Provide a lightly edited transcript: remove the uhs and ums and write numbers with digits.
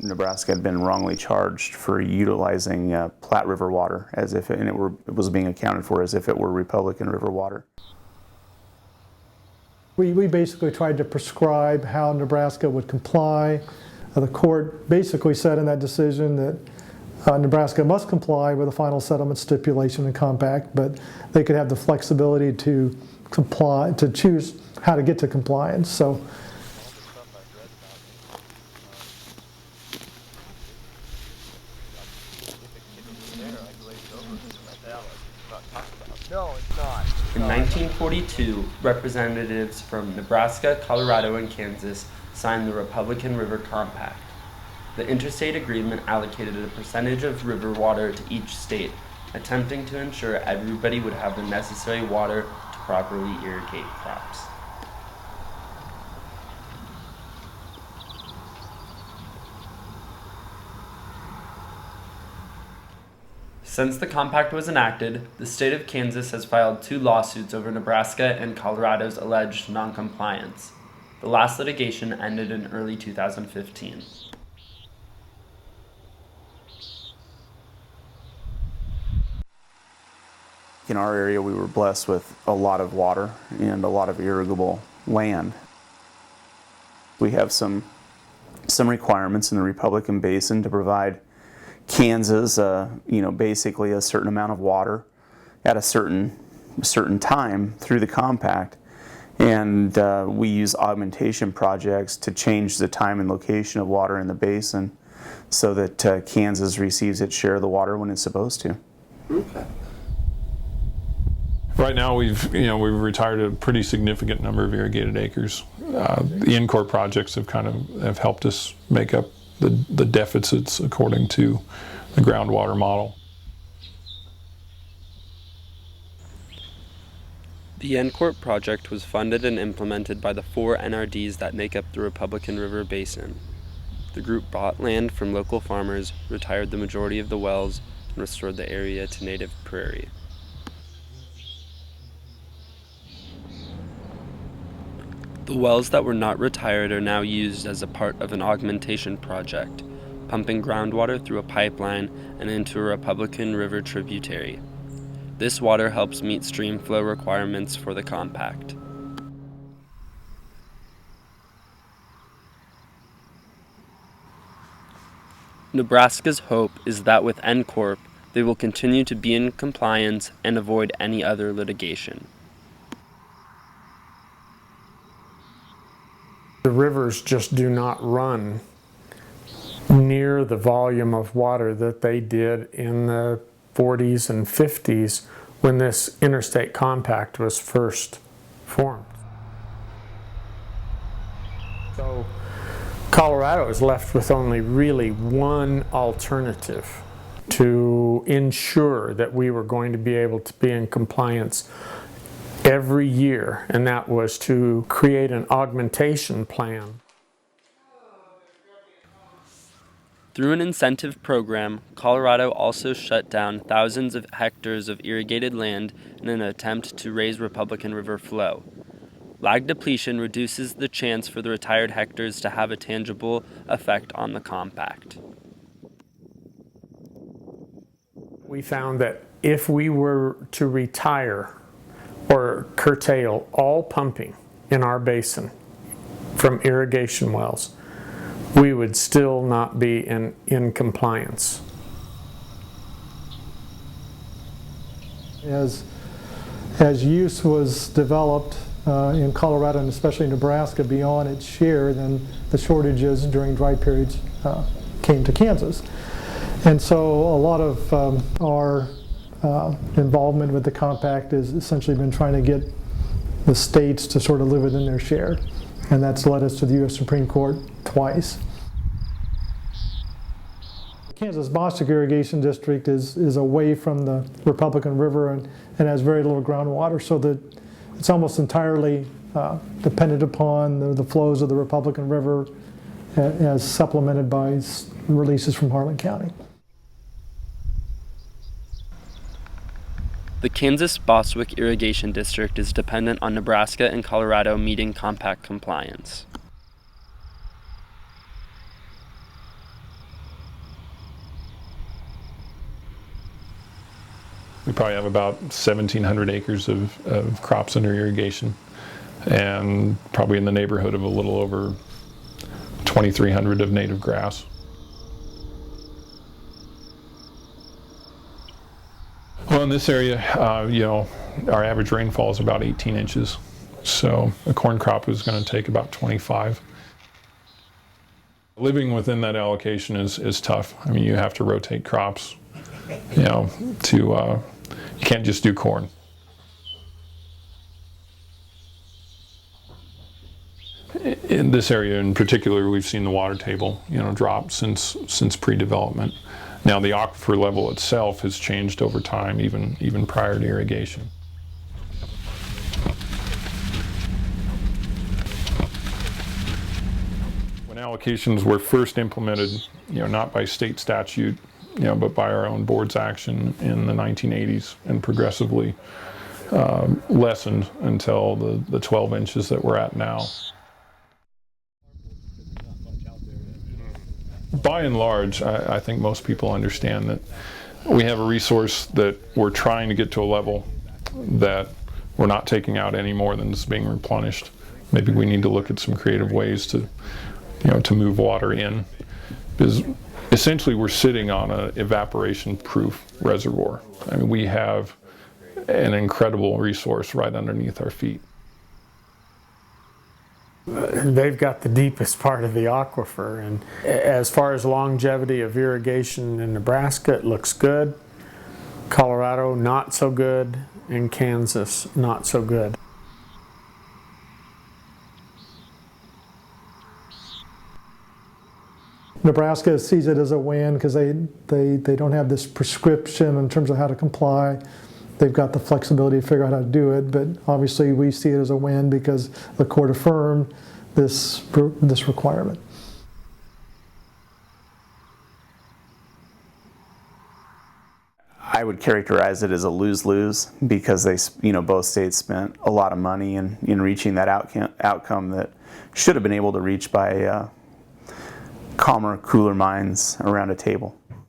Nebraska had been wrongly charged for utilizing Platte River water as if it was being accounted for as if it were Republican River water. We basically tried to prescribe how Nebraska would comply. The court basically said in that decision that Nebraska must comply with the final settlement stipulation and compact, but they could have the flexibility to comply, to choose how to get to compliance. So. No, it's not. In 1942, representatives from Nebraska, Colorado, and Kansas signed the Republican River Compact. The interstate agreement allocated a percentage of river water to each state, attempting to ensure everybody would have the necessary water to properly irrigate crops. Since the compact was enacted, the state of Kansas has filed 2 lawsuits over Nebraska and Colorado's alleged noncompliance. The last litigation ended in early 2015. In our area, we were blessed with a lot of water and a lot of irrigable land. We have some requirements in the Republican Basin to provide Kansas, basically a certain amount of water at a certain time through the compact, and we use augmentation projects to change the time and location of water in the basin so that Kansas receives its share of the water when it's supposed to. Okay. Right now, we've retired a pretty significant number of irrigated acres. The in-core projects have helped us make up the deficits according to the groundwater model. The NCORP project was funded and implemented by the 4 NRDs that make up the Republican River Basin. The group bought land from local farmers, retired the majority of the wells, and restored the area to native prairie. The wells that were not retired are now used as a part of an augmentation project, pumping groundwater through a pipeline and into a Republican River tributary. This water helps meet stream flow requirements for the compact. Nebraska's hope is that with NCORP, they will continue to be in compliance and avoid any other litigation. The rivers just do not run near the volume of water that they did in the 40s and 50s when this interstate compact was first formed. So Colorado is left with only really one alternative to ensure that we were going to be able to be in compliance every year, and that was to create an augmentation plan. Through an incentive program, Colorado also shut down thousands of hectares of irrigated land in an attempt to raise Republican River flow. Lag depletion reduces the chance for the retired hectares to have a tangible effect on the compact. We found that if we were to retire or curtail all pumping in our basin from irrigation wells, we would still not be in compliance. As use was developed in Colorado and especially Nebraska beyond its share, then the shortages during dry periods came to Kansas. And so a lot of our involvement with the compact has essentially been trying to get the states to sort of live within their share. And that's led us to the U.S. Supreme Court twice. The Kansas Bostic Irrigation District is away from the Republican River and has very little groundwater, so that it's almost entirely dependent upon the flows of the Republican River as supplemented by releases from Harlan County. The Kansas Bostwick Irrigation District is dependent on Nebraska and Colorado meeting compact compliance. We probably have about 1,700 acres of crops under irrigation, and probably in the neighborhood of a little over 2,300 of native grass. Well, in this area, our average rainfall is about 18 inches. So a corn crop is going to take about 25. Living within that allocation is tough. I mean, you have to rotate crops, you can't just do corn. In this area in particular, we've seen the water table, drop since pre-development. Now the aquifer level itself has changed over time, even prior to irrigation. When allocations were first implemented, not by state statute, but by our own board's action in the 1980s, and progressively lessened until the 12 inches that we're at now. By and large, I think most people understand that we have a resource that we're trying to get to a level that we're not taking out any more than is being replenished. Maybe we need to look at some creative ways to move water in, because essentially we're sitting on an evaporation-proof reservoir. I mean, we have an incredible resource right underneath our feet. They've got the deepest part of the aquifer, and as far as longevity of irrigation in Nebraska, it looks good. Colorado, not so good, and Kansas, not so good. Nebraska sees it as a win because they don't have this prescription in terms of how to comply. They've got the flexibility to figure out how to do it, but obviously we see it as a win because the court affirmed this requirement. I would characterize it as a lose-lose because both states spent a lot of money in reaching that outcome that should have been able to reach by calmer, cooler minds around a table.